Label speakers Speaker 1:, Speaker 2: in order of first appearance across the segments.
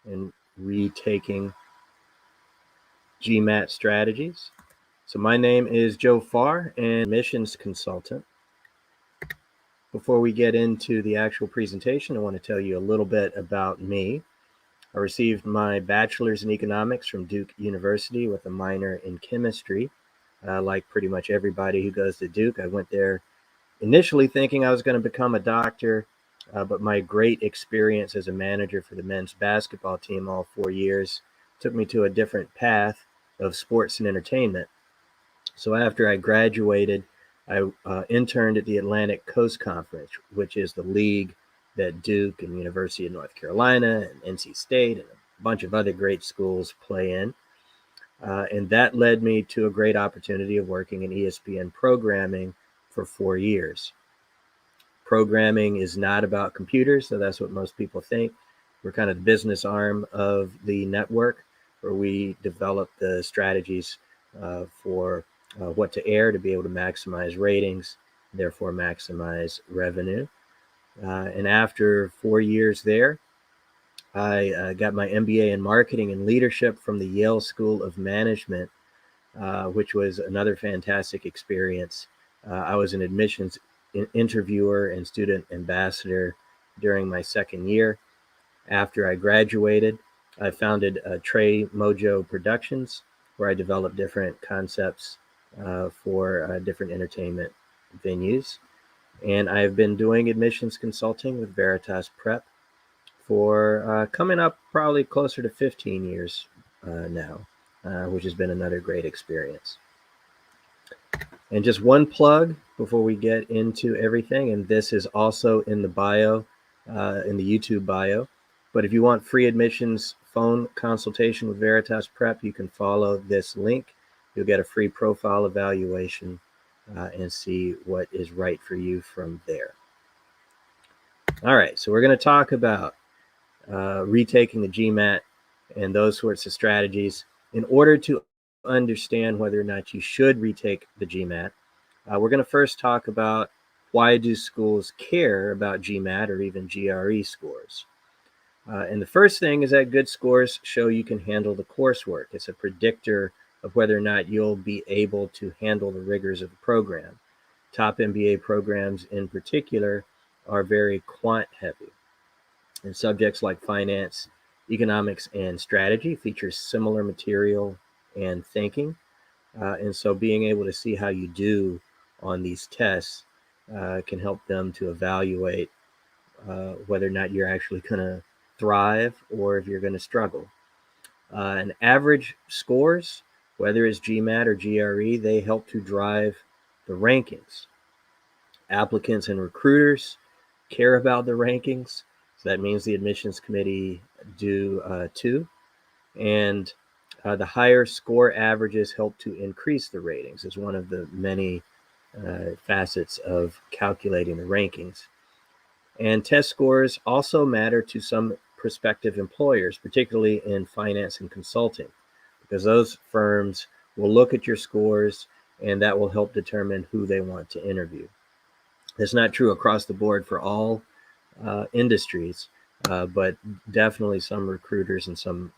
Speaker 1: and retaking GMAT strategies. So my name is Joe Farr, and admissions consultant. Before we get into the actual presentation, I want to tell you a little bit about me. I received my bachelor's in economics from Duke University with a minor in chemistry. Like pretty much everybody who goes to Duke, I went there initially thinking I was going to become a doctor, but my great experience as a manager for the men's basketball team all 4 years took me to a different path of sports and entertainment. So after I graduated, I interned at the Atlantic Coast Conference, which is the league that Duke and University of North Carolina and NC State and a bunch of other great schools play in. And that led me to a great opportunity of working in ESPN programming for 4 years. Programming is not about computers, so that's what most people think. We're kind of the business arm of the network, where we develop the strategies for what to air to be able to maximize ratings, therefore maximize revenue. And after 4 years there, I got my MBA in marketing and leadership from the Yale School of Management, which was another fantastic experience. I was an admissions interviewer and student ambassador during my second year. After I graduated, I founded Trey Mojo Productions, where I developed different concepts for different entertainment venues. And I've been doing admissions consulting with Veritas Prep for coming up probably closer to 15 years now, which has been another great experience. And just one plug before we get into everything, and this is also in the bio, in the YouTube bio. But if you want free admissions phone consultation with Veritas Prep, you can follow this link. You'll get a free profile evaluation and see what is right for you from there. All right, so we're going to talk about retaking the GMAT and those sorts of strategies. In order to understand whether or not you should retake the GMAT, we're going to first talk about why do schools care about GMAT or even GRE scores. And the first thing is that good scores show you can handle the coursework. It's a predictor of whether or not you'll be able to handle the rigors of the program. Top MBA programs in particular are very quant heavy. And subjects like finance, economics, and strategy feature similar material and thinking. And so being able to see how you do on these tests can help them to evaluate whether or not you're actually going to thrive or if you're going to struggle. And average scores, whether it's GMAT or GRE, they help to drive the rankings. Applicants and recruiters care about the rankings. So that means the admissions committee do too. And the higher score averages help to increase the ratings. It's one of the many facets of calculating the rankings. And test scores also matter to some prospective employers, particularly in finance and consulting, because those firms will look at your scores and that will help determine who they want to interview. It's not true across the board for all industries, but definitely some recruiters and some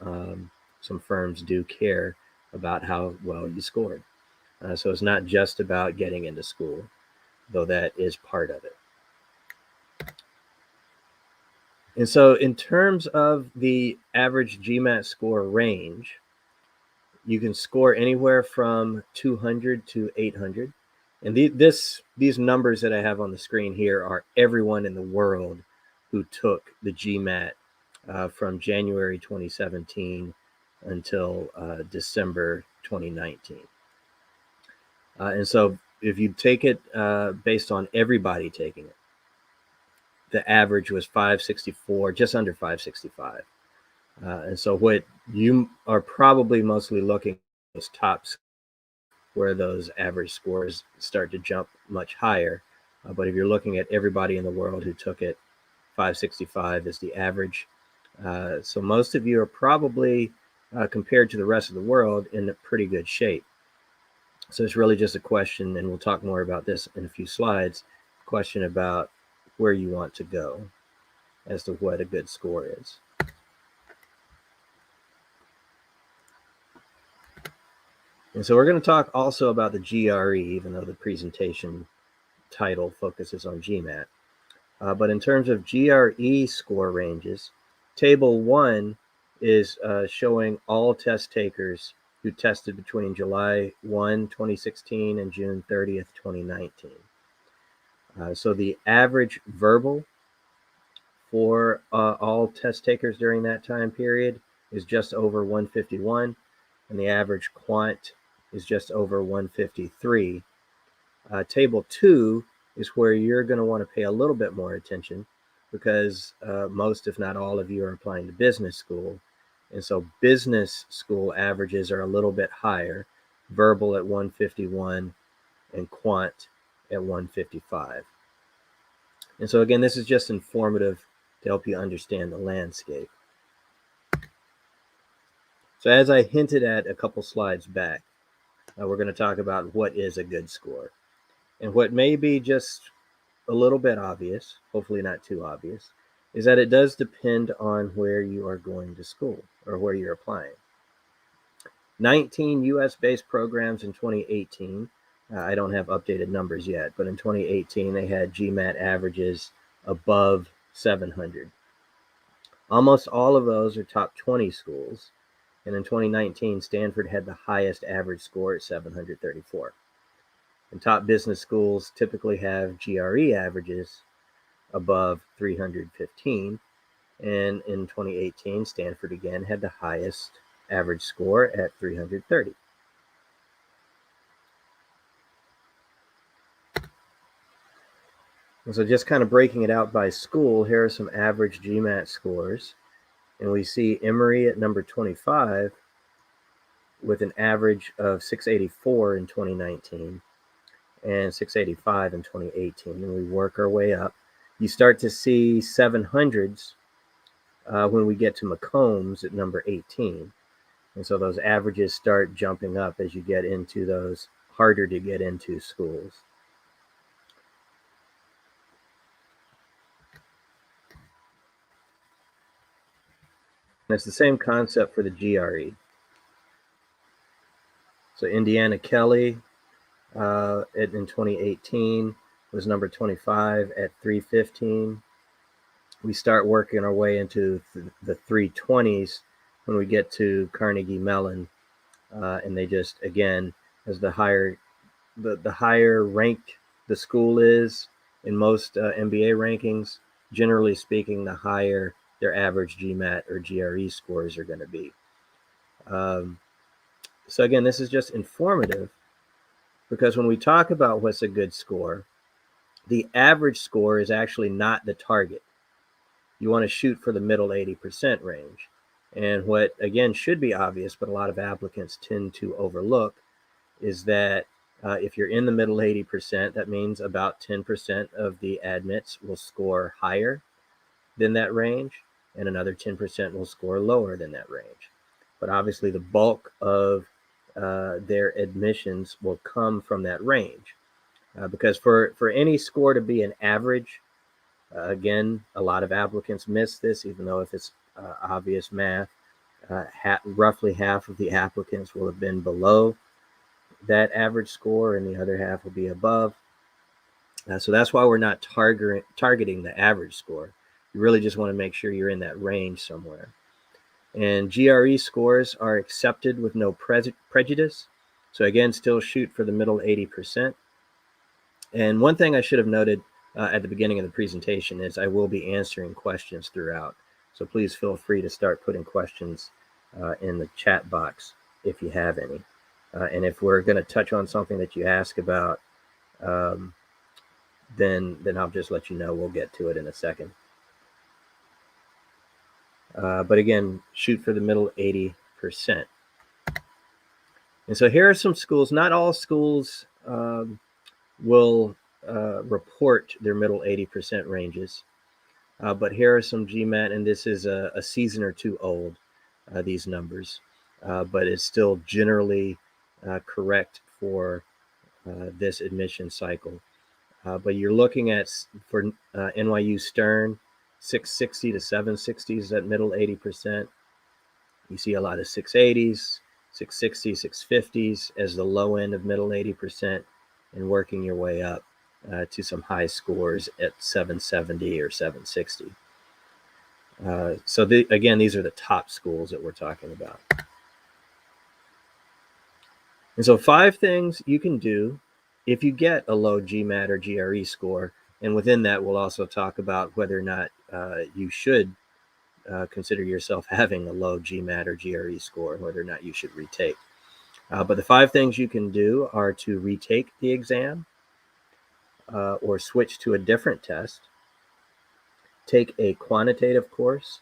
Speaker 1: firms do care about how well you scored. So it's not just about getting into school, though that is part of it. And so in terms of the average GMAT score range, you can score anywhere from 200 to 800. And these numbers that I have on the screen here are everyone in the world who took the GMAT from January 2017 until December 2019. And so if you take it based on everybody taking it, the average was 564, just under 565. And so what you are probably mostly looking at is tops, where those average scores start to jump much higher. But if you're looking at everybody in the world who took it, 565 is the average. So most of you are probably, compared to the rest of the world, in a pretty good shape. So it's really just a question, and we'll talk more about this in a few slides, question about where you want to go as to what a good score is. And so we're going to talk also about the GRE, even though the presentation title focuses on GMAT. But in terms of GRE score ranges, Table 1 is showing all test takers who tested between July 1, 2016 and June 30th, 2019. So the average verbal for all test takers during that time period is just over 151, and the average quant is just over 153. Table 2 is where you're going to want to pay a little bit more attention because most, if not all of you, are applying to business school. And so business school averages are a little bit higher, verbal at 151 and quant at 155. And so again, this is just informative to help you understand the landscape. So as I hinted at a couple slides back, we're going to talk about what is a good score. And what may be just a little bit obvious, hopefully not too obvious, is that it does depend on where you are going to school or where you're applying. 19 US-based programs in 2018. I don't have updated numbers yet, but in 2018, they had GMAT averages above 700. Almost all of those are top 20 schools. And in 2019, Stanford had the highest average score at 734. And top business schools typically have GRE averages above 315. And in 2018, Stanford again had the highest average score at 330. And so just kind of breaking it out by school, here are some average GMAT scores. And we see Emory at number 25 with an average of 684 in 2019 and 685 in 2018. And we work our way up. You start to see 700s when we get to Macombs at number 18. And so those averages start jumping up as you get into those harder to get into schools. And it's the same concept for the GRE. So Indiana Kelly in 2018 was number 25 at 315. We start working our way into the 320s when we get to Carnegie Mellon, and they just, again, as the higher ranked the school is in most MBA rankings, generally speaking, the higher their average GMAT or GRE scores are going to be. So again, this is just informative because when we talk about what's a good score, the average score is actually not the target. You want to shoot for the middle 80% range. And what, again, should be obvious, but a lot of applicants tend to overlook, is that if you're in the middle 80%, that means about 10% of the admits will score higher than that range, and another 10% will score lower than that range. But obviously, the bulk of their admissions will come from that range. Because for any score to be an average, again, a lot of applicants miss this, even though if it's obvious math, roughly half of the applicants will have been below that average score and the other half will be above. So that's why we're not targeting the average score. You really just want to make sure you're in that range somewhere. And GRE scores are accepted with no prejudice. So again, still shoot for the middle 80%. And one thing I should have noted at the beginning of the presentation is I will be answering questions throughout. So please feel free to start putting questions in the chat box if you have any. And if we're going to touch on something that you ask about, then I'll just let you know. We'll get to it in a second. But again, shoot for the middle 80%. And so here are some schools. Not all schools will report their middle 80% ranges. But here are some GMAT, and this is a season or two old, these numbers. But it's still generally correct for this admission cycle. But you're looking at, for NYU Stern, 660 to 760s at middle 80%. You see a lot of 680s, 660, 650s as the low end of middle 80%, and working your way up to some high scores at 770 or 760. So again, these are the top schools that we're talking about. And so 5 things you can do if you get a low GMAT or GRE score. And within that, we'll also talk about whether or not you should consider yourself having a low GMAT or GRE score, and whether or not you should retake. But the 5 things you can do are to retake the exam, or switch to a different test, take a quantitative course,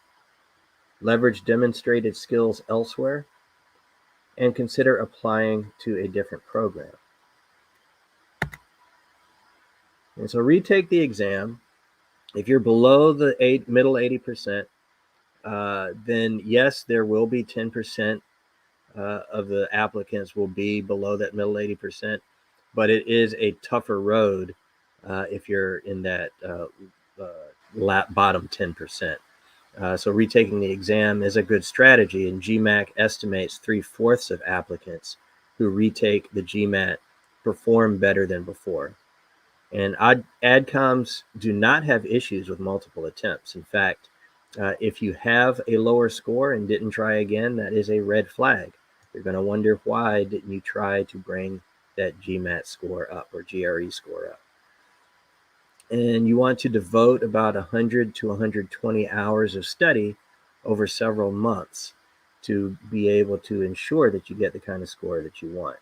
Speaker 1: leverage demonstrated skills elsewhere, and consider applying to a different program. And so retake the exam. If you're below the middle 80%, then yes, there will be 10% of the applicants will be below that middle 80%, but it is a tougher road if you're in that bottom 10%. So retaking the exam is a good strategy, and GMAT estimates 3/4 of applicants who retake the GMAT perform better than before. And ADCOMs do not have issues with multiple attempts. In fact, if you have a lower score and didn't try again, that is a red flag. You're going to wonder, why didn't you try to bring that GMAT score up or GRE score up? And you want to devote about 100 to 120 hours of study over several months to be able to ensure that you get the kind of score that you want.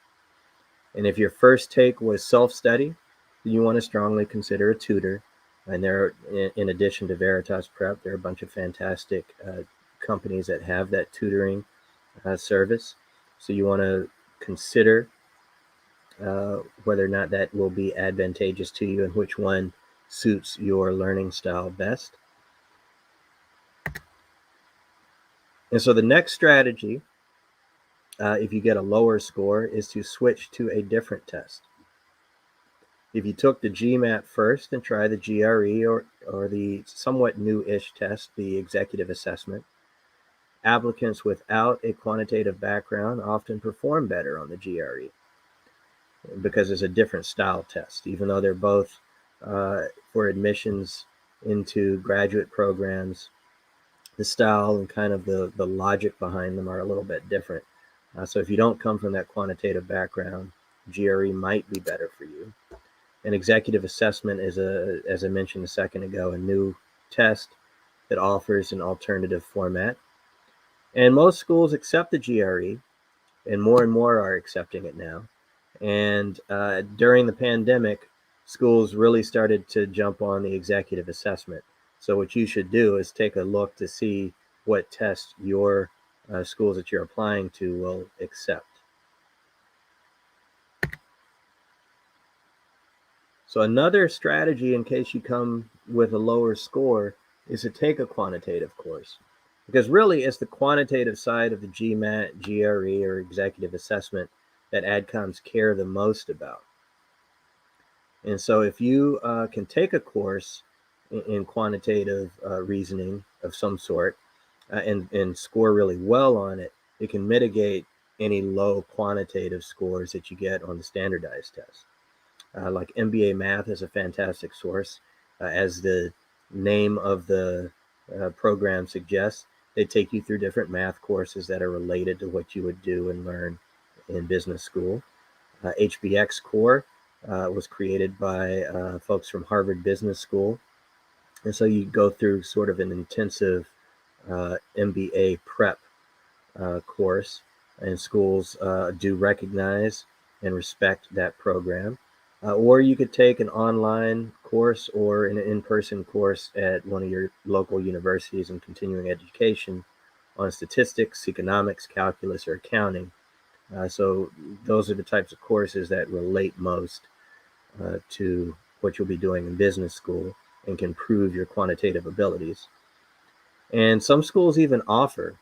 Speaker 1: And if your first take was self-study, then you want to strongly consider a tutor. And there, in addition to Veritas Prep, there are a bunch of fantastic companies that have that tutoring service. So you want to consider whether or not that will be advantageous to you and which one suits your learning style best. And so the next strategy, if you get a lower score, is to switch to a different test. If you took the GMAT first, then try the GRE or the somewhat new-ish test, the executive assessment. Applicants without a quantitative background often perform better on the GRE because it's a different style test, even though they're both for admissions into graduate programs. The style and kind of the logic behind them are a little bit different. So if you don't come from that quantitative background, GRE might be better for you. An executive assessment is, as I mentioned a second ago, a new test that offers an alternative format. And most schools accept the GRE, and more are accepting it now. And during the pandemic, schools really started to jump on the executive assessment. So what you should do is take a look to see what test your schools that you're applying to will accept. So another strategy, in case you come with a lower score, is to take a quantitative course. Because really, it's the quantitative side of the GMAT, GRE, or executive assessment that ADCOMs care the most about. And so if you can take a course in quantitative reasoning of some sort and score really well on it, it can mitigate any low quantitative scores that you get on the standardized test. Like MBA Math is a fantastic source. As the name of the program suggests, they take you through different math courses that are related to what you would do and learn in business school. HBX Core was created by folks from Harvard Business School. And so you go through sort of an intensive MBA prep course, and schools do recognize and respect that program. Or you could take an online course or an in-person course at one of your local universities in continuing education on statistics, economics, calculus, or accounting. So those are the types of courses that relate most to what you'll be doing in business school and can prove your quantitative abilities. And some schools even offer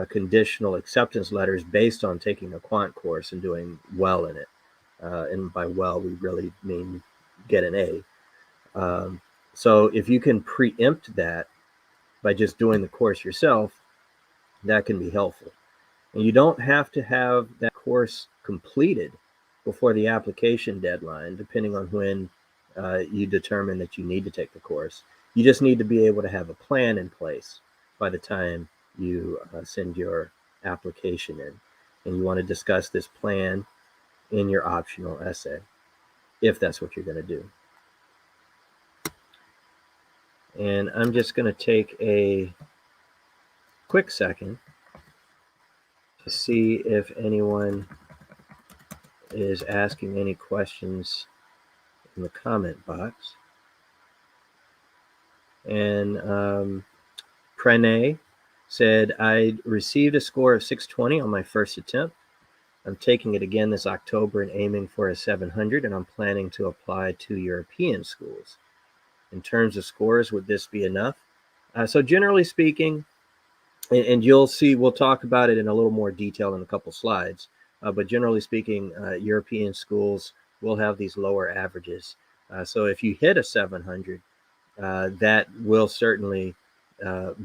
Speaker 1: conditional acceptance letters based on taking a quant course and doing well in it. And by well, we really mean get an A. So if you can preempt that by just doing the course yourself, that can be helpful. And you don't have to have that course completed before the application deadline, depending on when you determine that you need to take the course. You just need to be able to have a plan in place by the time you send your application in. And you want to discuss this plan in your optional essay, if that's what you're going to do. And I'm just going to take a quick second to see if anyone is asking any questions in the comment box. And Pranay said, I received a score of 620 on my first attempt. I'm taking it again this October and aiming for a 700, and I'm planning to apply to European schools. In terms of scores, would this be enough? So generally speaking, and you'll see, we'll talk about it in a little more detail in a couple slides, but generally speaking, European schools will have these lower averages. So if you hit a 700, that will certainly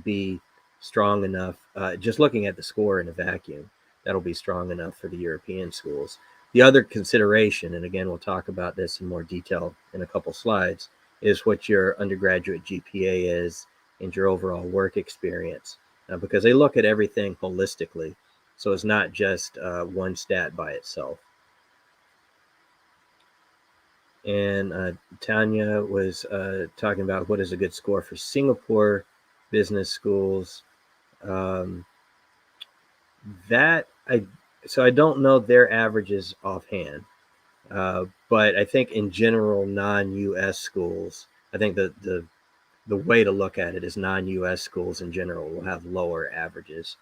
Speaker 1: be strong enough. Just looking at the score in a vacuum, that'll be strong enough for the European schools. The other consideration, and again, we'll talk about this in more detail in a couple slides, is what your undergraduate GPA is and your overall work experience, because they look at everything holistically. So it's not just one stat by itself. And Tanya was talking about what is a good score for Singapore business schools. So I don't know their averages offhand, but I think in general, non-US schools, I think the way to look at it is non-US schools in general will have lower averages.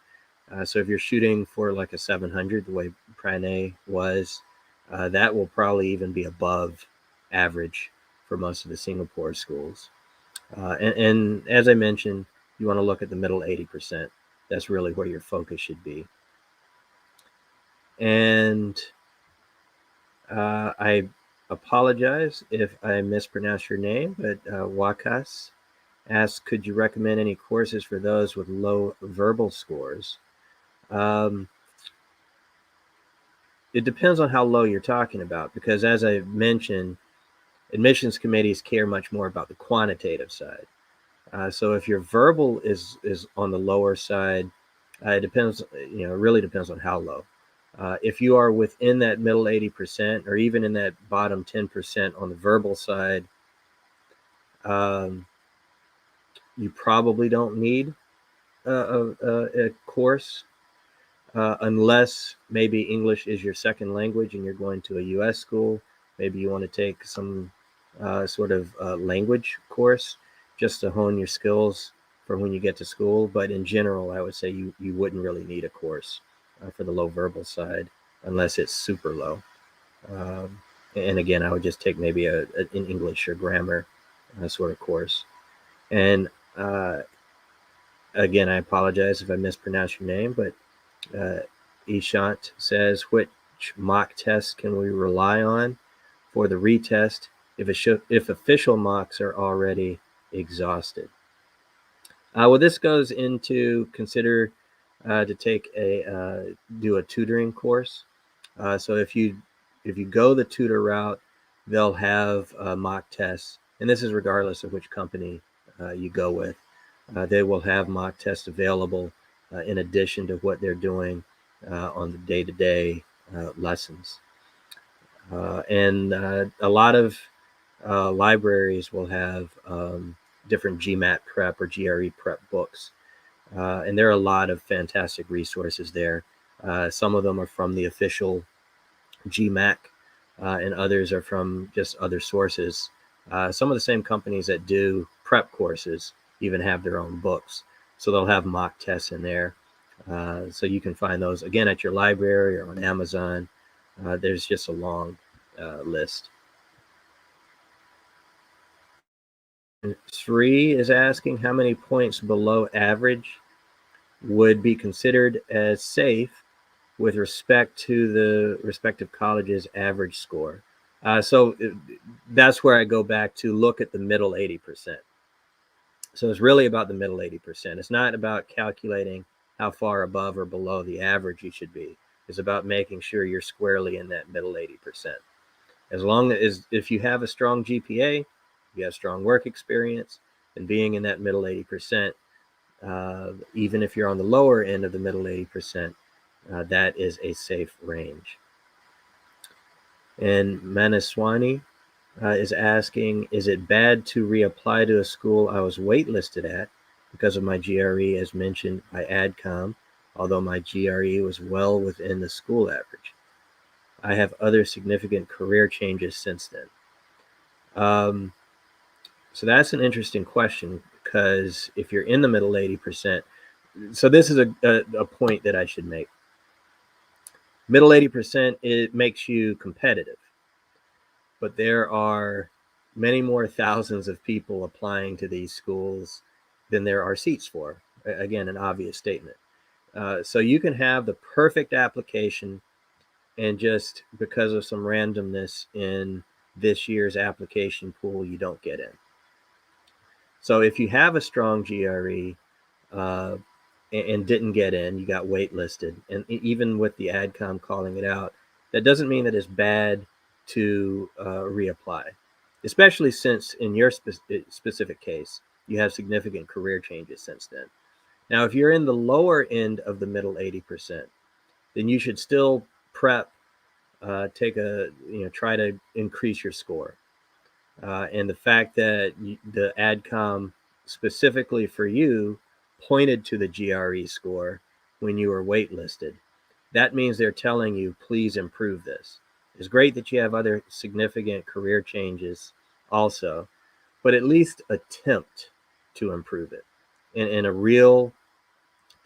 Speaker 1: So if you're shooting for like a 700, the way Pranay was, that will probably even be above average for most of the Singapore schools. And as I mentioned, you want to look at the middle 80%. That's really where your focus should be. And I apologize if I mispronounce your name, but Wakas asks, could you recommend any courses for those with low verbal scores? It depends on how low you're talking about, because as I mentioned, admissions committees care much more about the quantitative side. So if your verbal is on the lower side, it depends, it really depends on how low. If you are within that middle 80% or even in that bottom 10% on the verbal side, you probably don't need a course unless maybe English is your second language and you're going to a US school. Maybe you want to take some sort of language course just to hone your skills for when you get to school. But in general, I would say you wouldn't really need a course for the low verbal side unless it's super low. And again, I would just take maybe an English or grammar sort of course. And again, I apologize if I mispronounce your name, but Ishant says, which mock tests can we rely on for the retest if official mocks are already exhausted? Well, this goes into consider to take do a tutoring course. So if you go the tutor route, they'll have mock tests, and this is regardless of which company you go with. They will have mock tests available in addition to what they're doing on the day-to-day lessons. And a lot of libraries will have different GMAT prep or GRE prep books. And there are a lot of fantastic resources there. Some of them are from the official GMAT, and others are from just other sources. Some of the same companies that do prep courses even have their own books. So they'll have mock tests in there. So you can find those, again, at your library or on Amazon. There's just a long list. Sri is asking how many points below average would be considered as safe with respect to the respective college's average score. So that's where I go back to look at the middle 80%. So it's really about the middle 80%. It's not about calculating how far above or below the average you should be. It's about making sure you're squarely in that middle 80%. As long as if you have a strong GPA, you have strong work experience, and being in that middle 80%, even if you're on the lower end of the middle 80%, that is a safe range. And Manaswani is asking, is it bad to reapply to a school I was waitlisted at because of my GRE as mentioned by AdCom, although my GRE was well within the school average? I have other significant career changes since then. So that's an interesting question, because if you're in the middle 80%, so this is a point that I should make. Middle 80%, it makes you competitive, but there are many more thousands of people applying to these schools than there are seats for. Again, an obvious statement. So you can have the perfect application, and just because of some randomness in this year's application pool, you don't get in. So if you have a strong GRE and didn't get in, you got waitlisted, and even with the AdCom calling it out, that doesn't mean that it's bad to reapply, especially since in your specific case, you have significant career changes since then. Now, if you're in the lower end of the middle 80%, then you should still prep, try to increase your score. And the fact that the AdCom specifically for you pointed to the GRE score when you were waitlisted, that means they're telling you, please improve this. It's great that you have other significant career changes also, but at least attempt to improve it in a real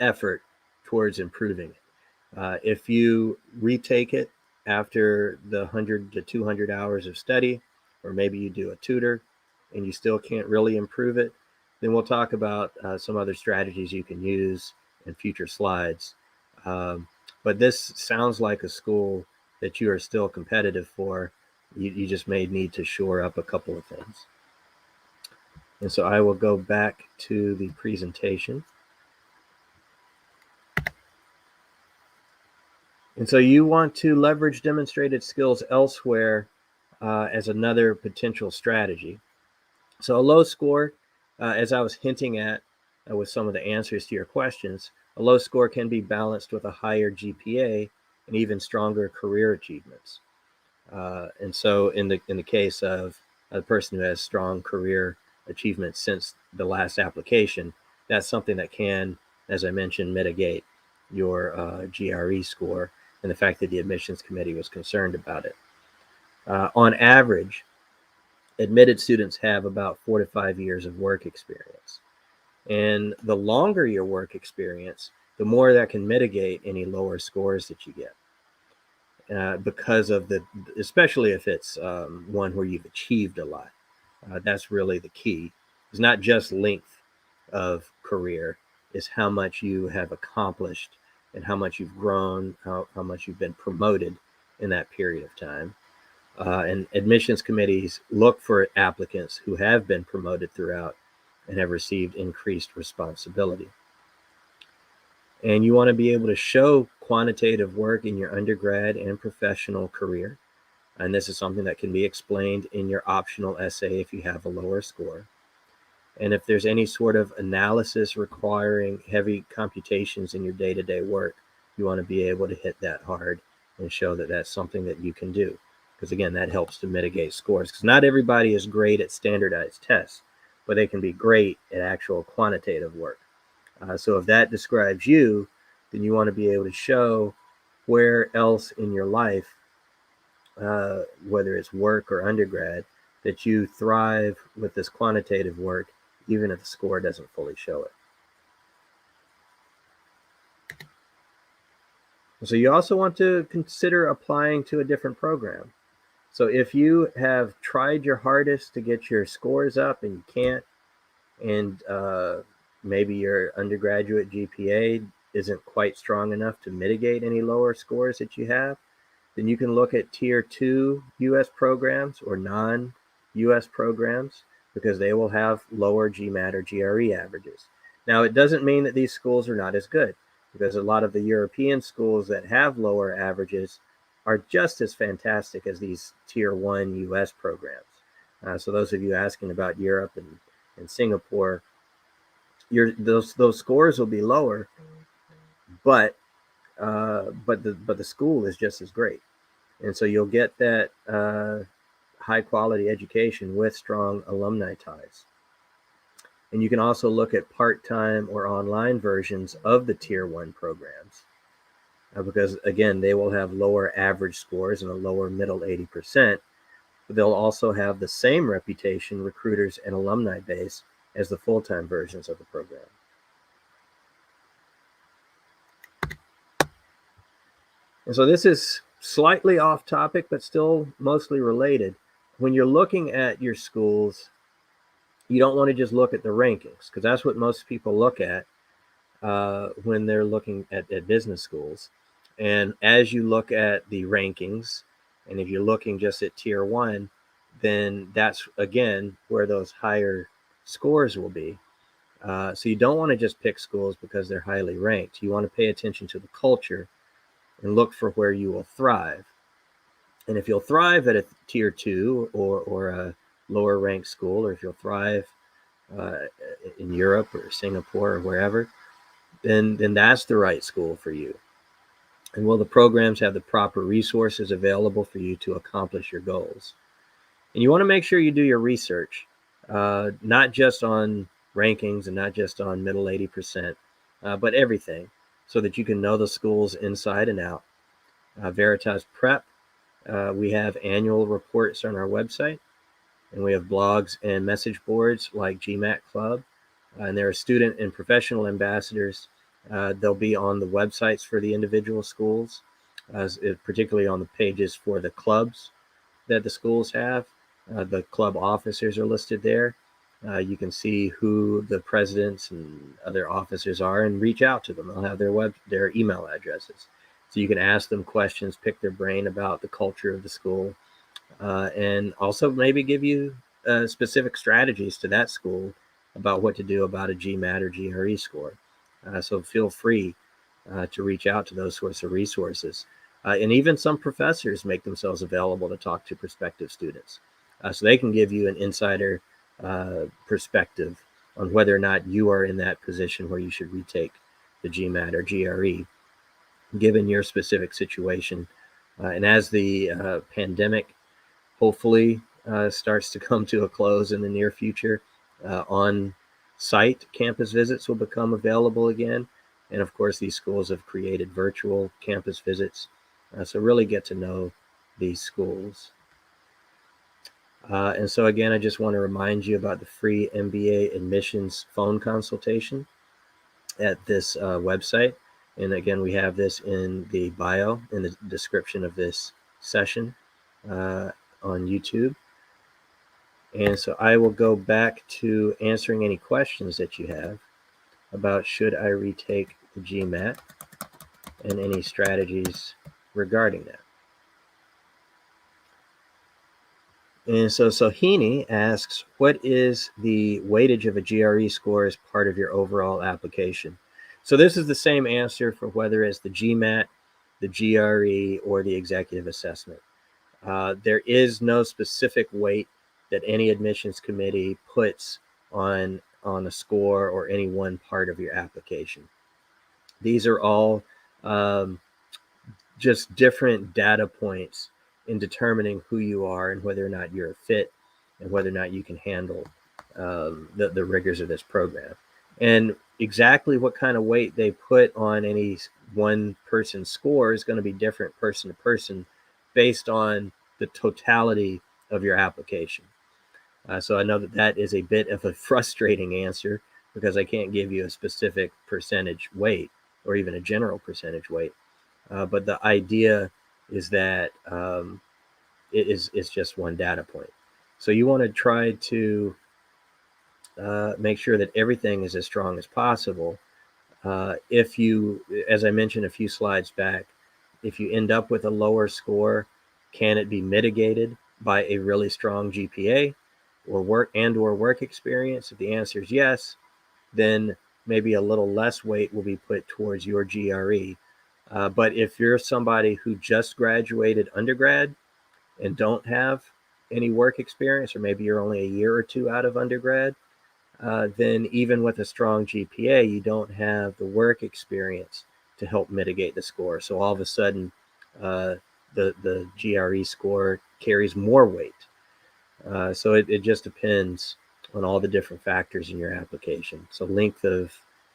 Speaker 1: effort towards improving it. If you retake it after the 100 to 200 hours of study, or maybe you do a tutor and you still can't really improve it, then we'll talk about some other strategies you can use in future slides. But this sounds like a school that you are still competitive for. You just may need to shore up a couple of things. And so I will go back to the presentation. And so you want to leverage demonstrated skills elsewhere as another potential strategy. So a low score, as I was hinting at with some of the answers to your questions, a low score can be balanced with a higher GPA and even stronger career achievements. And so in the case of a person who has strong career achievements since the last application, that's something that can, as I mentioned, mitigate your GRE score, and the fact that the admissions committee was concerned about it. On average, admitted students have about 4 to 5 years of work experience. And the longer your work experience, the more that can mitigate any lower scores that you get. Because of especially if it's one where you've achieved a lot. That's really the key. It's not just length of career, it's how much you have accomplished and how much you've grown, how much you've been promoted in that period of time. And admissions committees look for applicants who have been promoted throughout and have received increased responsibility. And you want to be able to show quantitative work in your undergrad and professional career. And this is something that can be explained in your optional essay if you have a lower score. And if there's any sort of analysis requiring heavy computations in your day-to-day work, you want to be able to hit that hard and show that that's something that you can do. Because again, that helps to mitigate scores. Because not everybody is great at standardized tests, but they can be great at actual quantitative work. So if that describes you, then you want to be able to show where else in your life, whether it's work or undergrad, that you thrive with this quantitative work, even if the score doesn't fully show it. So you also want to consider applying to a different program. So if you have tried your hardest to get your scores up and you can't, and maybe your undergraduate GPA isn't quite strong enough to mitigate any lower scores that you have, then you can look at Tier 2 U.S. programs or non-U.S. programs, because they will have lower GMAT or GRE averages. Now, it doesn't mean that these schools are not as good. because a lot of the European schools that have lower averages are just as fantastic as these tier 1 US programs. So those of you asking about Europe and Singapore, those scores will be lower, but the school is just as great, and so you'll get that high quality education with strong alumni ties. And you can also look at part-time or online versions of the tier 1 programs, because again, they will have lower average scores and a lower middle 80%, but they'll also have the same reputation, recruiters, and alumni base as the full-time versions of the program. And so this is slightly off topic, but still mostly related. When you're looking at your schools, you don't want to just look at the rankings, because that's what most people look at when they're looking at business schools. And as you look at the rankings, and if you're looking just at tier 1, then that's, again, where those higher scores will be. So you don't want to just pick schools because they're highly ranked. You want to pay attention to the culture and look for where you will thrive. And if you'll thrive at a tier 2 or a lower ranked school, or if you'll thrive in Europe or Singapore or wherever, then that's the right school for you. And will the programs have the proper resources available for you to accomplish your goals? And you want to make sure you do your research, not just on rankings and not just on middle 80%, but everything, so that you can know the schools inside and out. Veritas Prep, we have annual reports on our website, and we have blogs and message boards like GMAT Club, and there are student and professional ambassadors. They'll be on the websites for the individual schools, particularly on the pages for the clubs that the schools have. The club officers are listed there. You can see who the presidents and other officers are and reach out to them. They'll have their email addresses. So you can ask them questions, pick their brain about the culture of the school, and also maybe give you specific strategies to that school about what to do about a GMAT or GRE score. So feel free to reach out to those sorts of resources. And even some professors make themselves available to talk to prospective students. So they can give you an insider perspective on whether or not you are in that position where you should retake the GMAT or GRE, given your specific situation. And as the pandemic hopefully starts to come to a close in the near future, on-site campus visits will become available again. And of course, these schools have created virtual campus visits. So really get to know these schools. And so again, I just want to remind you about the free MBA admissions phone consultation at this website. And again, we have this in the bio, in the description of this session on YouTube. And so I will go back to answering any questions that you have about should I retake the GMAT and any strategies regarding that. And so Sohini asks, what is the weightage of a GRE score as part of your overall application? So this is the same answer for whether it's the GMAT, the GRE, or the executive assessment. There is no specific weight that any admissions committee puts on a score or any one part of your application. These are all just different data points in determining who you are and whether or not you're a fit and whether or not you can handle the rigors of this program. And exactly what kind of weight they put on any one person's score is going to be different person to person based on the totality of your application. So I know that is a bit of a frustrating answer because I can't give you a specific percentage weight or even a general percentage weight. But the idea is that it's just one data point. So you want to try to make sure that everything is as strong as possible. If you, as I mentioned a few slides back, if you end up with a lower score, can it be mitigated by a really strong GPA or work experience? If the answer is yes, then maybe a little less weight will be put towards your GRE. But if you're somebody who just graduated undergrad and don't have any work experience, or maybe you're only a year or two out of undergrad, then even with a strong GPA, you don't have the work experience to help mitigate the score. So all of a sudden, the GRE score carries more weight. So it just depends on all the different factors in your application. So length of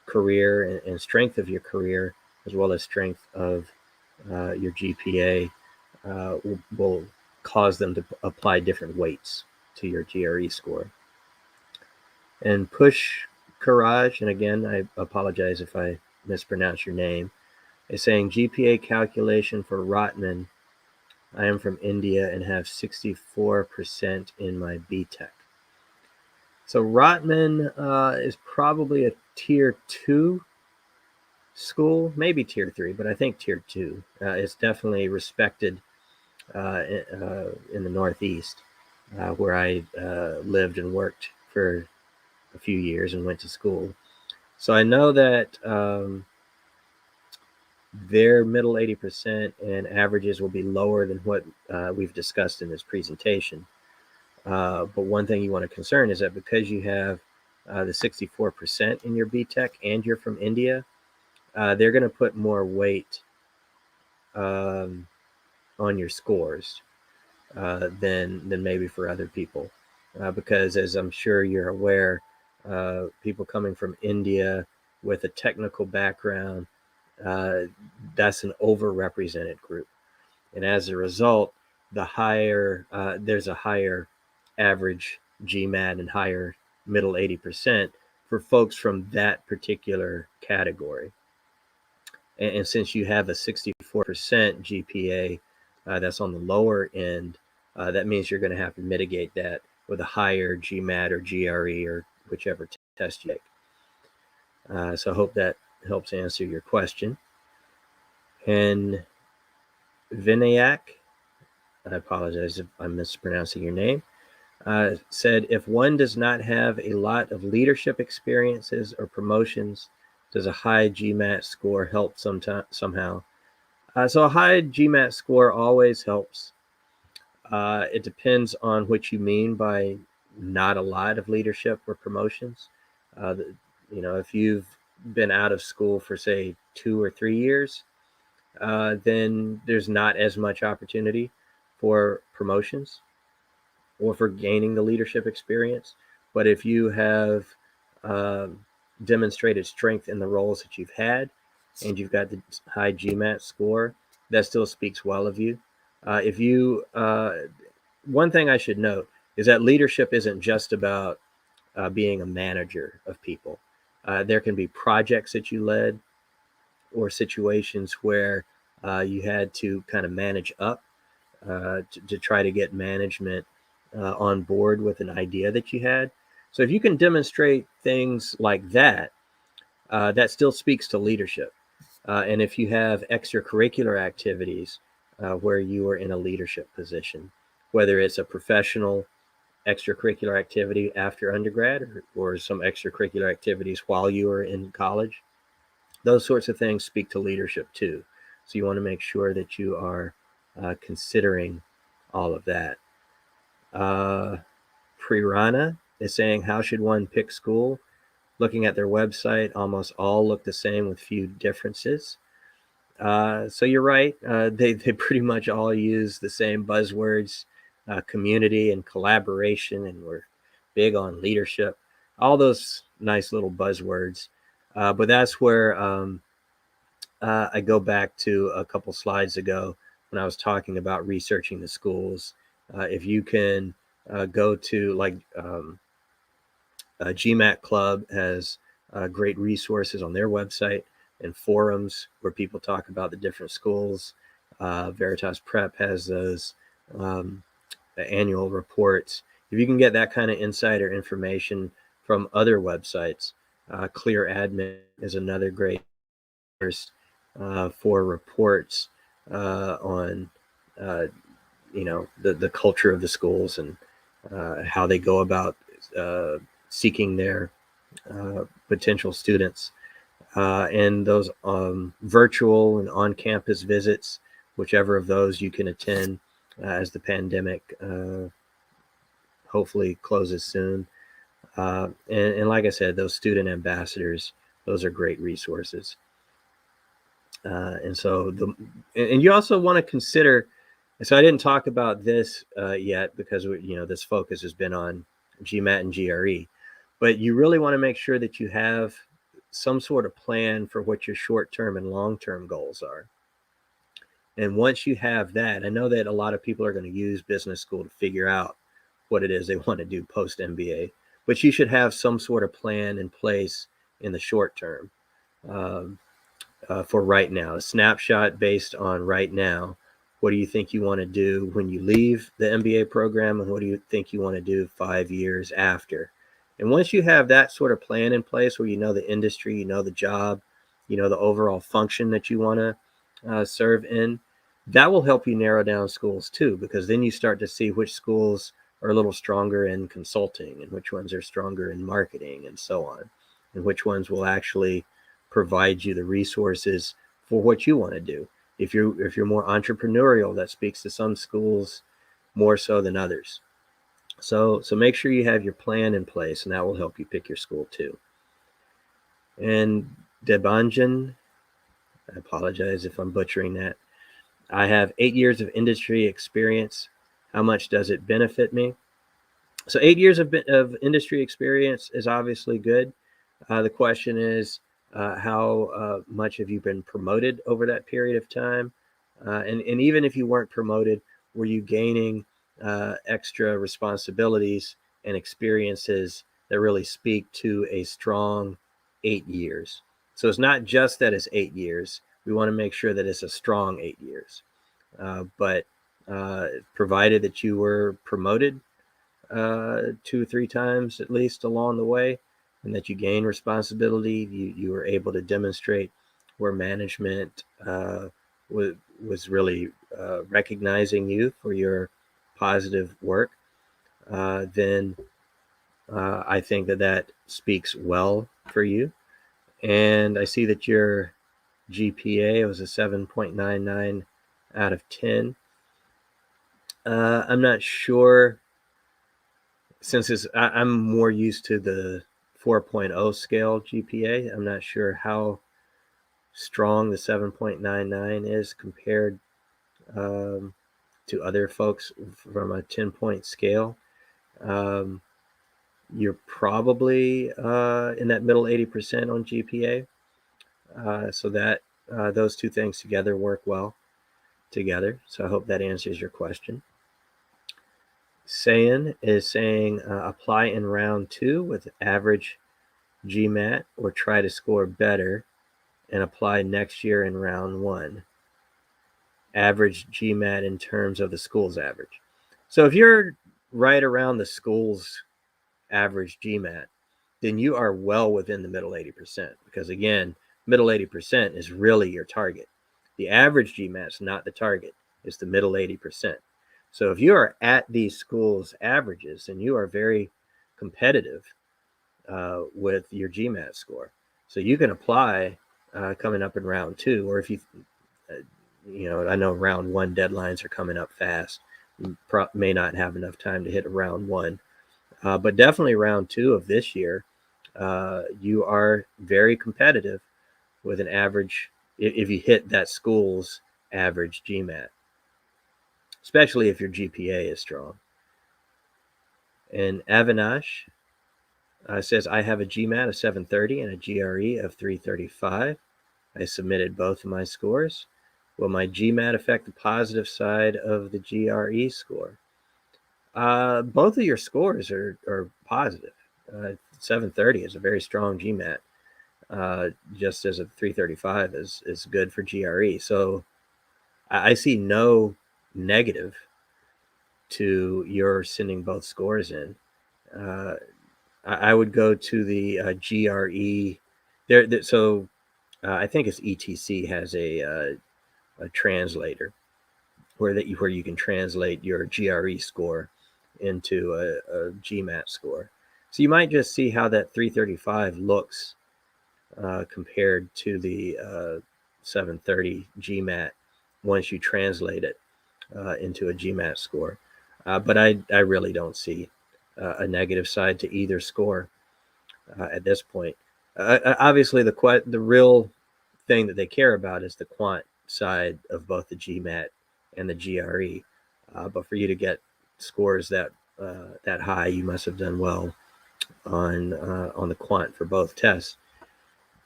Speaker 1: career and strength of your career, as well as strength of your GPA, will cause them to apply different weights to your GRE score. And Push Courage, and again, I apologize if I mispronounce your name, is saying GPA calculation for Rotman. I am from India and have 64% in my BTech. So Rotman is probably a tier 2 school, maybe tier 3, but I think tier 2. It's definitely respected in the Northeast, where I lived and worked for a few years and went to school. So I know that their middle 80% and averages will be lower than what we've discussed in this presentation. But one thing you want to concern is that because you have the 64% in your BTech and you're from India, they're going to put more weight on your scores than maybe for other people. Because as I'm sure you're aware, people coming from India with a technical background, that's an overrepresented group. And as a result, there's a higher average GMAT and higher middle 80% for folks from that particular category. And since you have a 64% GPA that's on the lower end, that means you're going to have to mitigate that with a higher GMAT or GRE or whichever test you take. So I hope that helps answer your question. And Vinayak, I apologize if I'm mispronouncing your name, said, if one does not have a lot of leadership experiences or promotions, does a high GMAT score help somehow? So a high GMAT score always helps. It depends on what you mean by not a lot of leadership or promotions. If you've been out of school for, say, 2 or 3 years, then there's not as much opportunity for promotions or for gaining the leadership experience. But if you have demonstrated strength in the roles that you've had and you've got the high GMAT score, that still speaks well of you. One thing I should note is that leadership isn't just about being a manager of people. There can be projects that you led or situations where you had to kind of manage up to try to get management on board with an idea that you had. So if you can demonstrate things like that, that still speaks to leadership. And if you have extracurricular activities where you are in a leadership position, whether it's a professional extracurricular activity after undergrad or some extracurricular activities while you were in college, those sorts of things speak to leadership too. So you want to make sure that you are considering all of that. Prirana is saying, how should one pick school? Looking at their website, almost all look the same with few differences. So you're right. They pretty much all use the same buzzwords, community and collaboration, and we're big on leadership. All those nice little buzzwords. But that's where I go back to a couple slides ago when I was talking about researching the schools. If you can go to GMAT Club has great resources on their website and forums where people talk about the different schools. Veritas Prep has those annual reports. If you can get that kind of insider information from other websites, Clear Admin is another great source for reports on the culture of the schools and how they go about seeking their potential students. And those virtual and on-campus visits, whichever of those you can attend as the pandemic hopefully closes soon. And like I said, those student ambassadors, those are great resources. And you also want to consider, so I didn't talk about this yet because this focus has been on GMAT and GRE, but you really want to make sure that you have some sort of plan for what your short-term and long-term goals are. And once you have that, I know that a lot of people are going to use business school to figure out what it is they want to do post MBA, but you should have some sort of plan in place in the short term. For right now, a snapshot based on right now. What do you think you want to do when you leave the MBA program, and what do you think you want to do 5 years after? And once you have that sort of plan in place, where you know the industry, you know the job, you know the overall function that you want to serve in, that will help you narrow down schools too, because then you start to see which schools are a little stronger in consulting and which ones are stronger in marketing and so on, and which ones will actually provide you the resources for what you want to do. If you're more entrepreneurial, that speaks to some schools more so than others. So make sure you have your plan in place, and that will help you pick your school too. And Debanjan, I apologize if I'm butchering that. I have 8 years of industry experience. How much does it benefit me? So 8 years of industry experience is obviously good. The question is, how much have you been promoted over that period of time? And even if you weren't promoted, were you gaining extra responsibilities and experiences that really speak to a strong 8 years? So it's not just that it's 8 years. We want to make sure that it's a strong 8 years. But provided that you were promoted 2 or 3 times at least along the way, and that you gain responsibility, you were able to demonstrate where management was really recognizing you for your positive work, then I think that speaks well for you. And I see that your GPA was a 7.99 out of 10. I'm not sure, since I'm more used to the 4.0 scale GPA. I'm not sure how strong the 7.99 is compared to other folks from a 10-point scale. You're probably in that middle 80% on GPA. So that those two things together work well together. So I hope that answers your question. Sayan is saying apply in round 2 with average GMAT, or try to score better and apply next year in round 1. Average GMAT in terms of the school's average. So if you're right around the school's average GMAT, then you are well within the middle 80%, because again, middle 80% is really your target. The average GMAT is not the target, it's the middle 80%. So if you are at these schools' averages, then you are very competitive with your GMAT score. So you can apply coming up in round 2, or if you, I know round 1 deadlines are coming up fast. You may not have enough time to hit a round 1, but definitely round 2 of this year, you are very competitive with an average, if you hit that school's average GMAT, especially if your GPA is strong. And Avinash says, I have a GMAT of 730 and a GRE of 335. I submitted both of my scores. Will my GMAT affect the positive side of the GRE score? Both of your scores are positive. 730 is a very strong GMAT, just as a 335 is good for GRE. So I see no negative to your sending both scores in. I would go to the GRE. So I think it's ETC has a translator where you can translate your GRE score into a GMAT score. So you might just see how that 335 looks compared to the 730 GMAT once you translate it into a GMAT score. But I really don't see a negative side to either score at this point. Obviously, the real thing that they care about is the quant side of both the GMAT and the GRE. But for you to get scores that high, you must have done well on the quant for both tests.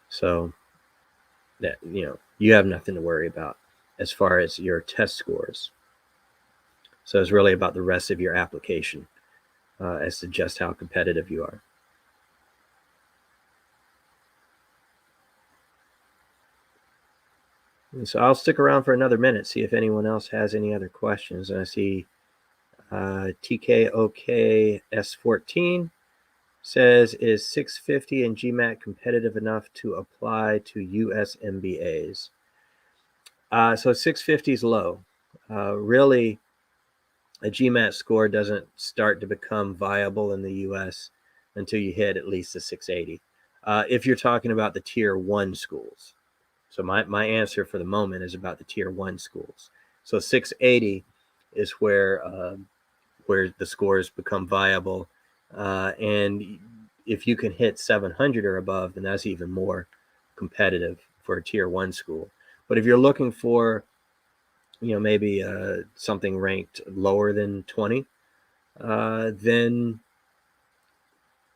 Speaker 1: So that you have nothing to worry about as far as your test scores. So it's really about the rest of your application as to just how competitive you are. And so I'll stick around for another minute, see if anyone else has any other questions. And I see TKOK S14 says, is 650 in GMAT competitive enough to apply to US MBAs? So 650 is low. Really, a GMAT score doesn't start to become viable in the US until you hit at least a 680. If you're talking about the tier 1 schools. So my answer for the moment is about the tier 1 schools. So 680 is where the scores become viable. And if you can hit 700 or above, then that's even more competitive for a tier 1 school. But if you're looking for, maybe something ranked lower than 20, then,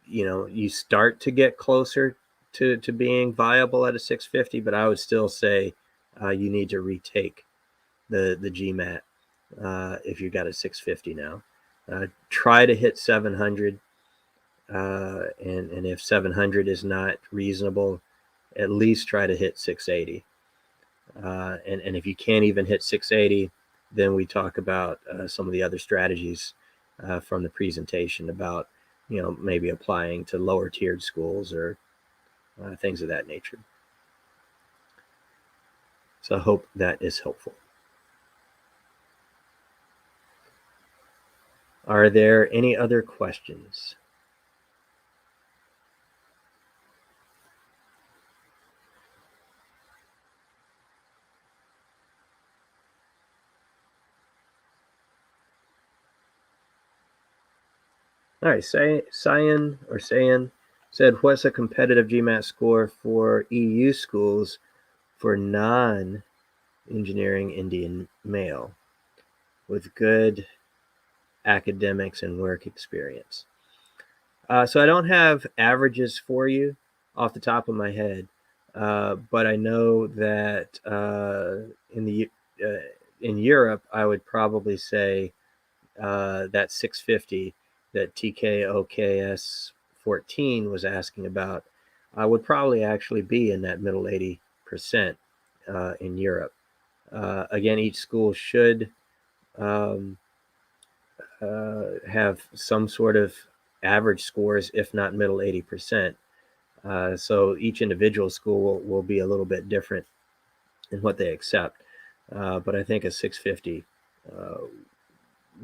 Speaker 1: you start to get closer to being viable at a 650, but I would still say you need to retake the GMAT if you got a 650 now. Try to hit 700, and if 700 is not reasonable, at least try to hit 680. And if you can't even hit 680, then we talk about some of the other strategies from the presentation about, maybe applying to lower tiered schools or things of that nature. So I hope that is helpful. Are there any other questions? All right, Sayan said, what's a competitive GMAT score for EU schools for non-engineering Indian male with good academics and work experience? So I don't have averages for you off the top of my head, but I know that in Europe, I would probably say that 650 that TKOKS 14 was asking about would probably actually be in that middle 80% in Europe. Again, each school should have some sort of average scores, if not middle 80%. So each individual school will be a little bit different in what they accept. But I think a 650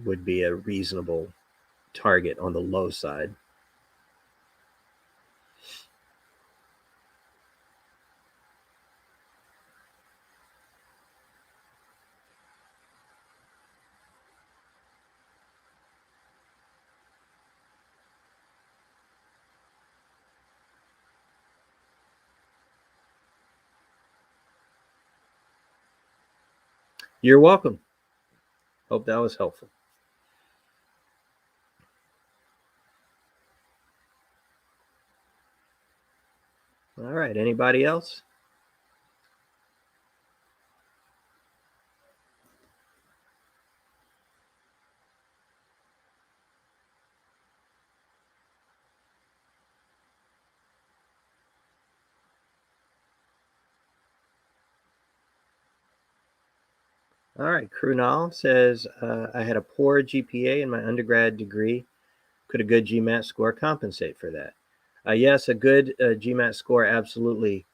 Speaker 1: would be a reasonable target on the low side. You're welcome. Hope that was helpful. All right, anybody else? All right, Krunal says, I had a poor GPA in my undergrad degree. Could a good GMAT score compensate for that? Yes, a good GMAT score absolutely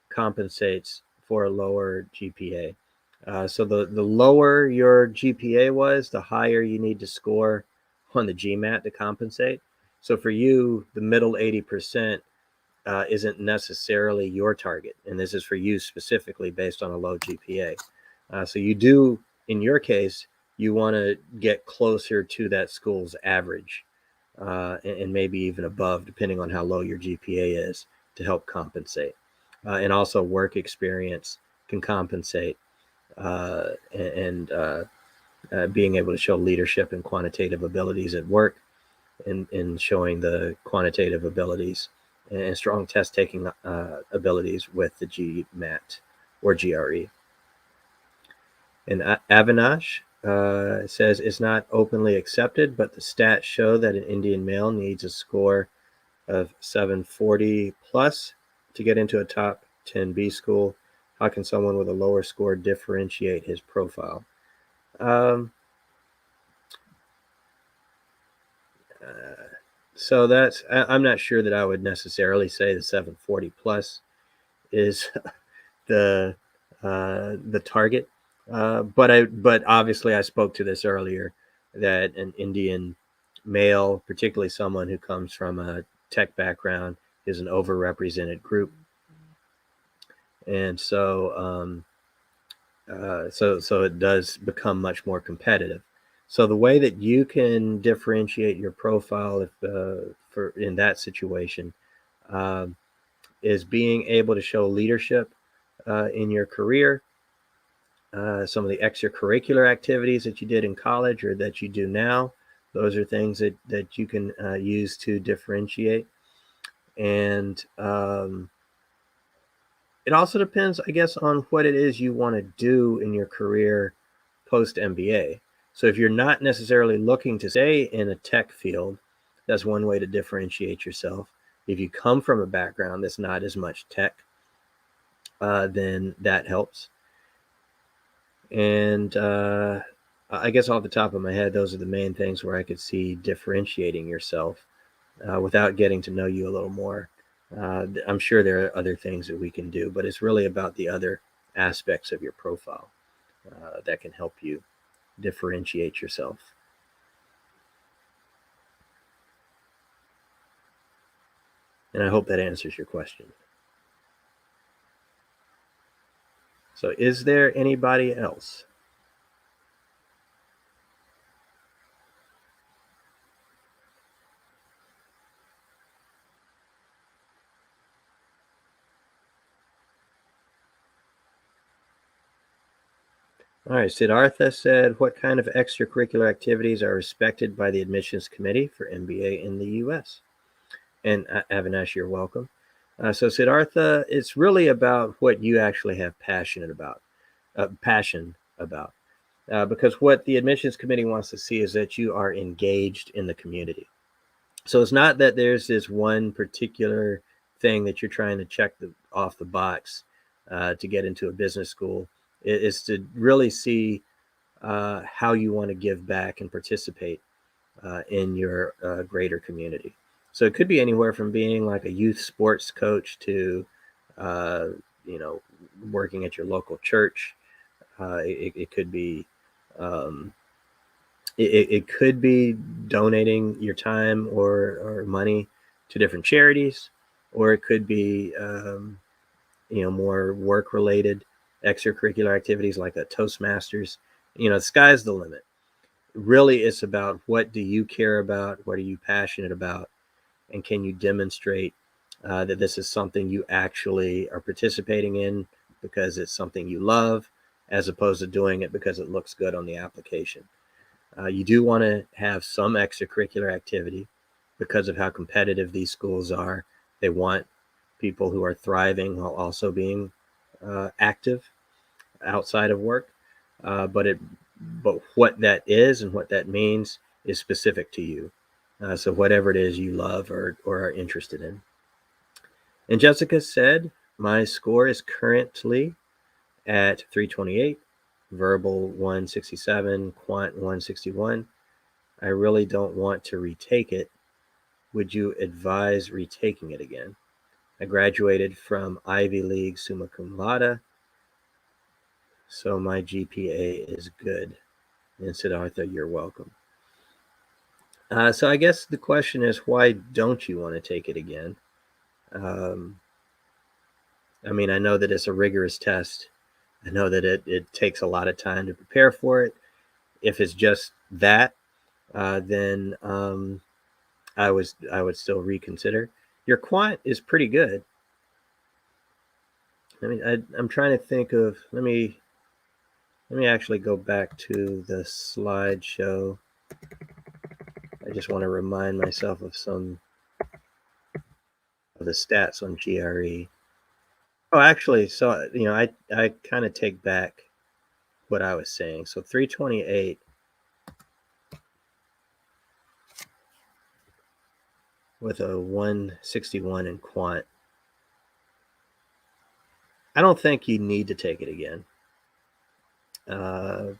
Speaker 1: compensates for a lower GPA. So the lower your GPA was, the higher you need to score on the GMAT to compensate. So for you, the middle 80% isn't necessarily your target. And this is for you specifically based on a low GPA. So you do, in your case, you want to get closer to that school's average and maybe even above, depending on how low your GPA is, to help compensate. And also work experience can compensate and being able to show leadership and quantitative abilities at work in showing the quantitative abilities and strong test taking abilities with the GMAT or GRE. And Avinash says it's not openly accepted, but the stats show that an Indian male needs a score of 740 plus to get into a top 10 B school. How can someone with a lower score differentiate his profile? So I'm not sure that I would necessarily say the 740 plus is the target. But obviously I spoke to this earlier, that an Indian male, particularly someone who comes from a tech background, is an overrepresented group, and so it does become much more competitive. So the way that you can differentiate your profile, if for in that situation, um, is being able to show leadership in your career. Some of the extracurricular activities that you did in college or that you do now, those are things that you can use to differentiate. And it also depends, I guess, on what it is you want to do in your career post MBA. So if you're not necessarily looking to stay in a tech field, that's one way to differentiate yourself. If you come from a background that's not as much tech, then that helps. And I guess off the top of my head, those are the main things where I could see differentiating yourself without getting to know you a little more. I'm sure there are other things that we can do, but it's really about the other aspects of your profile that can help you differentiate yourself. And I hope that answers your question. So is there anybody else? All right, Siddhartha said, what kind of extracurricular activities are respected by the admissions committee for MBA in the US? And Avinash, you're welcome. So Siddhartha, it's really about what you actually have passion about, because what the admissions committee wants to see is that you are engaged in the community. So it's not that there's this one particular thing that you're trying to check off the box to get into a business school. It's to really see how you want to give back and participate in your greater community. So it could be anywhere from being like a youth sports coach to, uh, you know, working at your local church. It could be, um, it could be donating your time or money to different charities, or it could be, more work related extracurricular activities like a Toastmasters. The sky's the limit. Really, it's about what do you care about, what are you passionate about, and can you demonstrate that this is something you actually are participating in because it's something you love, as opposed to doing it because it looks good on the application. You do want to have some extracurricular activity because of how competitive these schools are. They want people who are thriving while also being active outside of work. But what that is and what that means is specific to you. So whatever it is you love or are interested in. And Jessica said, my score is currently at 328, verbal 167, quant 161. I really don't want to retake it. Would you advise retaking it again? I graduated from Ivy League summa cum laude, so my GPA is good. And Siddhartha, you're welcome. So I guess the question is, why don't you want to take it again? Um, I mean, I know that it's a rigorous test. I know that it takes a lot of time to prepare for it. If it's just that, then I would still reconsider. Your quant is pretty good. I mean, I'm trying to think of. Let me actually go back to the slideshow. I just want to remind myself of some of the stats on GRE. Oh, actually, so I kind of take back what I was saying. So 328 with a 161 in quant. I don't think you need to take it again. Kind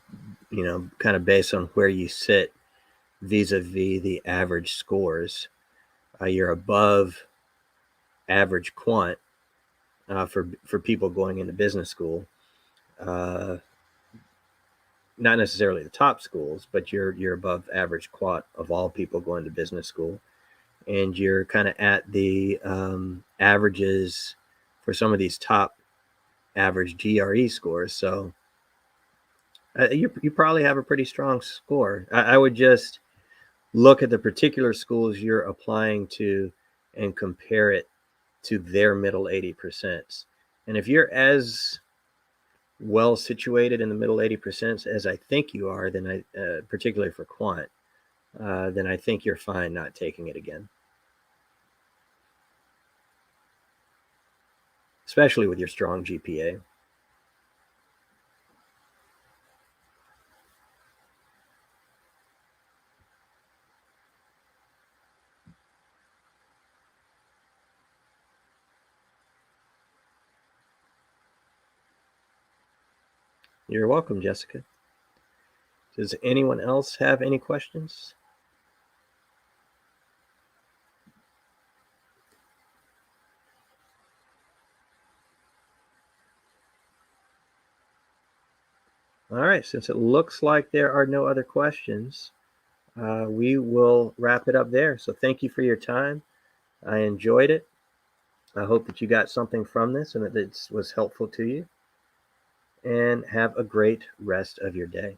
Speaker 1: of based on where you sit vis-a-vis the average scores. You're above average quant for people going into business school. Uh, Not necessarily the top schools, but you're above average quant of all people going to business school, and you're kind of at the averages for some of these top average GRE scores. So you probably have a pretty strong score. I would just look at the particular schools you're applying to and compare it to their middle 80%. And if you're as well situated in the middle 80% as I think you are, then particularly for quant, then I think you're fine not taking it again, especially with your strong GPA. You're welcome, Jessica. Does anyone else have any questions? All right, since it looks like there are no other questions, we will wrap it up there. So thank you for your time. I enjoyed it. I hope that you got something from this and that it was helpful to you. And have a great rest of your day.